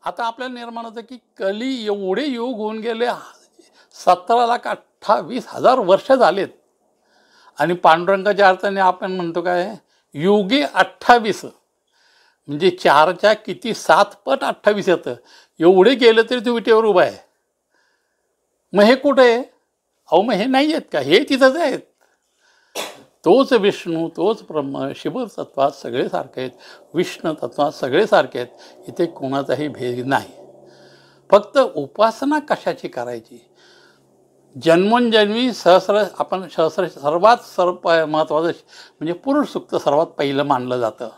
आता आपल्याला निर्माण होतं की कली एवढे युग होऊन गेले, 17,28,000 वर्ष झालेत. आणि पांडुरंगाच्या अर्थाने आपण म्हणतो काय, युगे 28, म्हणजे 4च्या किती 7 पट 28 येतं. एवढे गेलं तरी तू विटेवर उभा आहे. मग हे कुठे आहे? अहो मग हे नाही आहेत का? हे तिथंच आहेत. तोच विष्णू, तोच ब्रह्म, शिवतत्वात सगळे सारखे आहेत, विष्णू तत्वात सगळे सारखे आहेत. इथे कोणाचाही भेद नाही. फक्त उपासना कशाची करायची? जन्मोनजन्मी आपण सर्वात महत्त्वाचं म्हणजे पुरुष सूक्त सर्वात पहिलं मानलं जातं.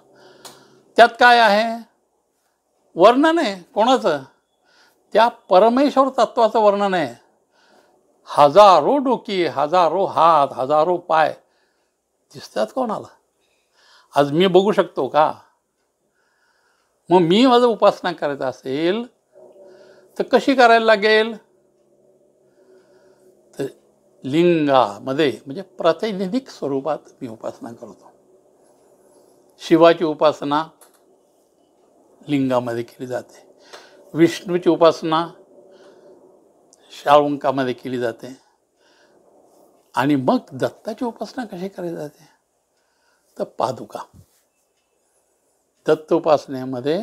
त्यात काय आहे? वर्णन आहे. कोणाचं? त्या परमेश्वर तत्वाचं वर्णन आहे. हजारो डोकी, हजारो हात, हजारो पाय दिसतात कोणाला? आज मी बघू शकतो का? मग मी माझं उपासना करायचं असेल तर कशी करायला लागेल? तर लिंगामध्ये म्हणजे प्रातिनिधिक स्वरूपात मी उपासना करतो. शिवाची उपासना लिंगामध्ये केली जाते, विष्णूची उपासना शाळुंकामध्ये केली जाते, आणि मग दत्ताची उपासना कशी करायची जाते? तर पादुका. दत्त उपासनेमध्ये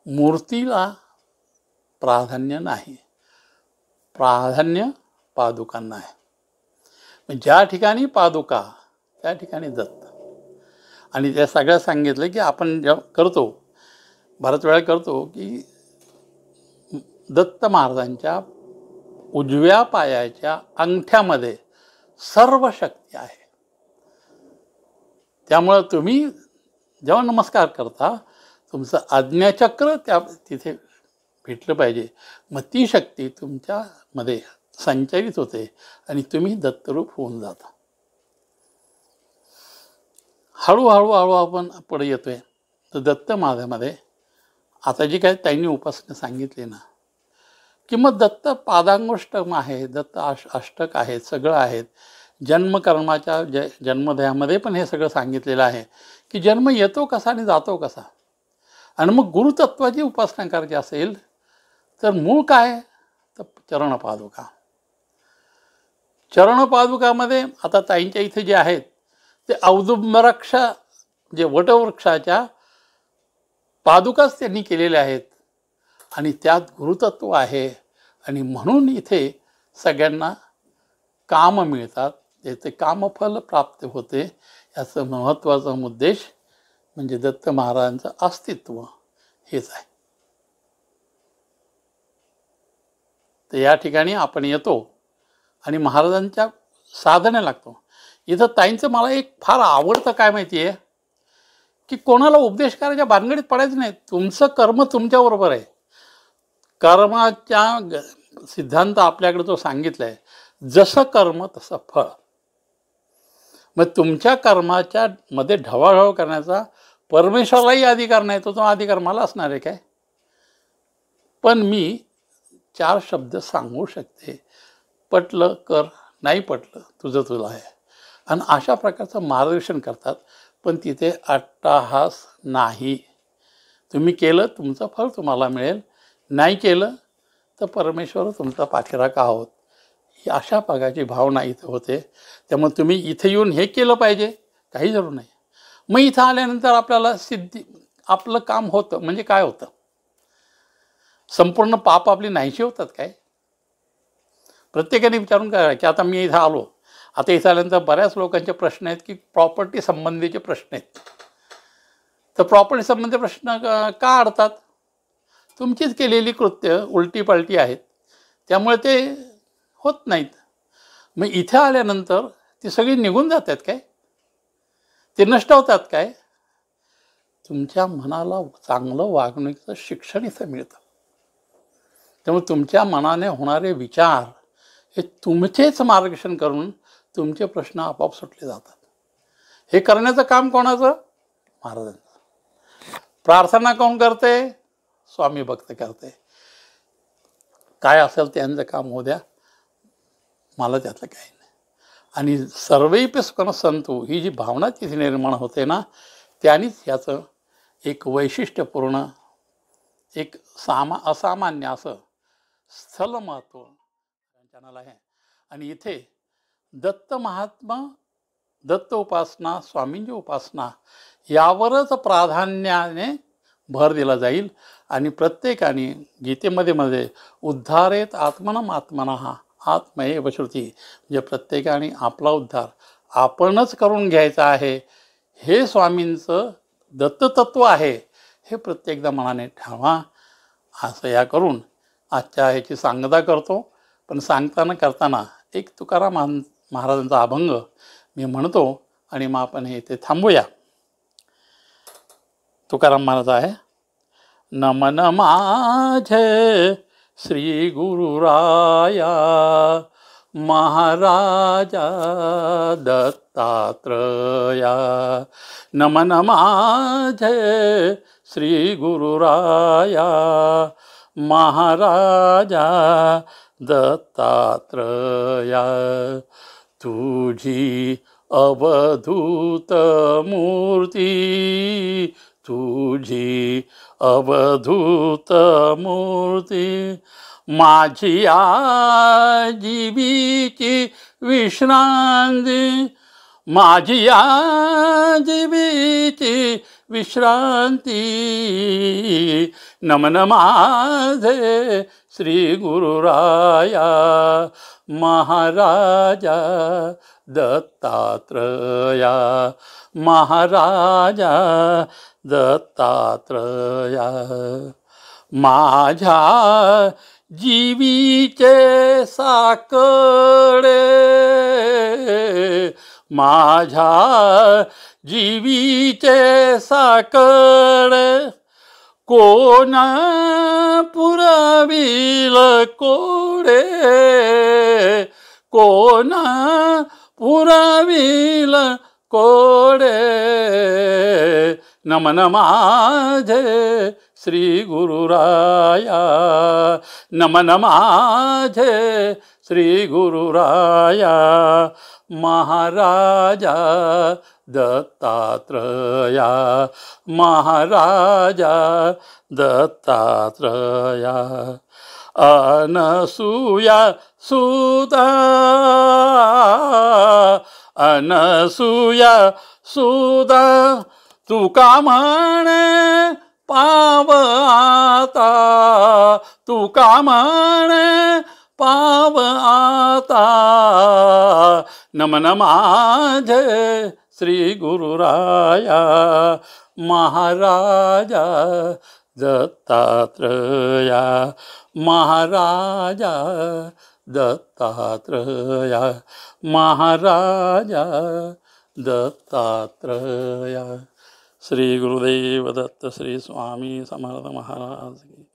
मूर्तीला प्राधान्य नाही, प्राधान्य पादुकांना आहे. ज्या ठिकाणी पादुका त्या ठिकाणी दत्त. आणि त्या सगळ्या सांगितलं की आपण जेव्हा करतो, बऱ्याच वेळा करतो की दत्त महाराजांच्या उजव्या पायाच्या अंगठ्यामध्ये सर्व शक्ती आहे. त्यामुळं तुम्ही जेव्हा नमस्कार करता तुमचं आज्ञाचक्र तिथे भेटलं पाहिजे. मग ती शक्ती तुमच्यामध्ये संचरित होते आणि तुम्ही दत्तरूप होऊन जाता. हळूहळू आपण पुढे येतोय. तर दत्त महाराजामध्ये आता जी काय त्यांनी उपासना सांगितली ना, की मग दत्त पादांगोष्टक आहे, दत्त अष्टक आहेत, सगळं आहेत. जन्मकर्माच्या जन्मदयामध्ये पण हे सगळं सांगितलेलं आहे की जन्म येतो कसा आणि जातो कसा. आणि मग गुरुतत्वाची उपासना करायची असेल तर मूळ काय? तर चरणपादुका. चरणपादुकामध्ये आता ताईंच्या इथे जे आहेत ते औदुंबरक्ष जे वटवृक्षाच्या पादुकाच त्यांनी केलेल्या आहेत आणि त्यात गुरुतत्व आहे. आणि म्हणून इथे सगळ्यांना काम मिळतात, त्याचे कामफल प्राप्त होते. याचं महत्त्वाचा उद्देश म्हणजे दत्त महाराजांचं अस्तित्व हेच आहे. तर या ठिकाणी आपण येतो आणि महाराजांच्या साधने लागतो. इथं ताईंचं मला एक फार आवडतं काय माहिती आहे की कोणाला उपदेश करायच्या भानगडीत पडायचं नाही. तुमचं कर्म तुमच्याबरोबर आहे. कर्माच्या सिद्धांत आपल्याकडे तो सांगितला आहे, जसं कर्म तसं फळ. मग तुमच्या कर्माच्या मध्ये ढवळाढवळ करण्याचा परमेश्वरालाही अधिकार नाही. तो अधिकार मला असणार आहे काय? पण मी 4 शब्द सांगू शकते, पटलं कर, नाही पटलं तुझं तुला आहे. आणि अशा प्रकारचं मार्गदर्शन करतात. पण तिथे अट्टाहास नाही. तुम्ही केलं तुमचं फळ तुम्हाला मिळेल, नाही केलं तर परमेश्वर तुमचा पाठीराखा आहोत, ही अशा प्रकारची भावना इथं होते. त्यामुळे तुम्ही इथे येऊन हे केलं पाहिजे काही जरूर नाही. मग इथं आल्यानंतर आपल्याला सिद्धी, आपलं काम होतं. म्हणजे काय होतं? संपूर्ण पाप आपली नाहीशी होतात काय? प्रत्येकाने विचारून काय की आता मी इथं आलो, आता इथं आल्यानंतर बऱ्याच लोकांचे प्रश्न आहेत की प्रॉपर्टी संबंधीचे प्रश्न आहेत. तर प्रॉपर्टी संबंधी प्रश्न का अडतात? तुमचीच केलेली कृत्य उलटी पालटी आहेत, त्यामुळे ते होत नाहीत. मग इथे आल्यानंतर ती सगळी निघून जातात काय? ते नष्ट होतात काय? तुमच्या मनाला चांगलं वागणुकीचं शिक्षण इथं मिळतं. त्यामुळे तुमच्या मनाने होणारे विचार हे तुमचेच मार्गदर्शन करून तुमचे प्रश्न आपोआप सुटले जातात. हे करण्याचं काम कोणाचं? महाराजांचं. प्रार्थना कोण करते? स्वामी भक्त करते. काय असेल त्यांचं काम होऊ द्या, मला त्यातलं काही नाही. आणि सर्वैपि सुखं सन्तु ही जी भावना तिथे निर्माण होते ना, त्यानेच याचं एक वैशिष्ट्यपूर्ण एक असामान्य असं स्थल महत्त्व चॅनल आहे. आणि इथे दत्त महात्मा, दत्त उपासना, स्वामींची उपासना यावरच प्राधान्याने भर दिला जाईल. आणि प्रत्येकाने गीतेमध्ये उद्धारेत आत्मनम आत्मनः आत्मएव श्रुती, म्हणजे प्रत्येकाने आपला उद्धार आपणच करून घ्यायचा आहे, हे स्वामींचं दत्ततत्व आहे, हे प्रत्येकदा मनाने ठेवा. असं या करून आजच्या ह्याची सांगता करतो. पण करताना एक तुकाराम महाराजांचा अभंग मी म्हणतो आणि मग आपण हे इथे थांबूया. तुकाराम महाराज आहे. नमन माझे श्री गुरुराया महाराजा दत्तात्रया. नमन माझे श्री गुरुराया महाराजा दत्तात्रया. तुझी अवधूत मूर्ती, तुझी अवधूत मूर्ती, माझी आजीवीची विश्रांती, माझी आजीवीची विश्रांती. नमन माझे श्री गुरुराया महाराजा दत्तात्रया महाराजा दत्तात्रया. माझ्या जीवीचे साकडे, माझ्या जीवीचे साकडे, कोण पुरविल कोडे, कोण पुरविल कोडे. नमन माझे श्री गुरुराया, नमन माझे श्री गुरुराया महाराजा दत्तात्रया महाराजा दत्तात्रया. अनसूया सुदा, अनसूया सुदा, तुका म्हणे पाव आता, तुका म्हणे पाव आता. नमन माझे श्री गुरुराया महाराजा दत्तात्रया महाराजा दत्तात्रया महाराजा दत्तात्रया. श्री गुरुदेव दत्त श्री स्वामी समर्थ महाराज की.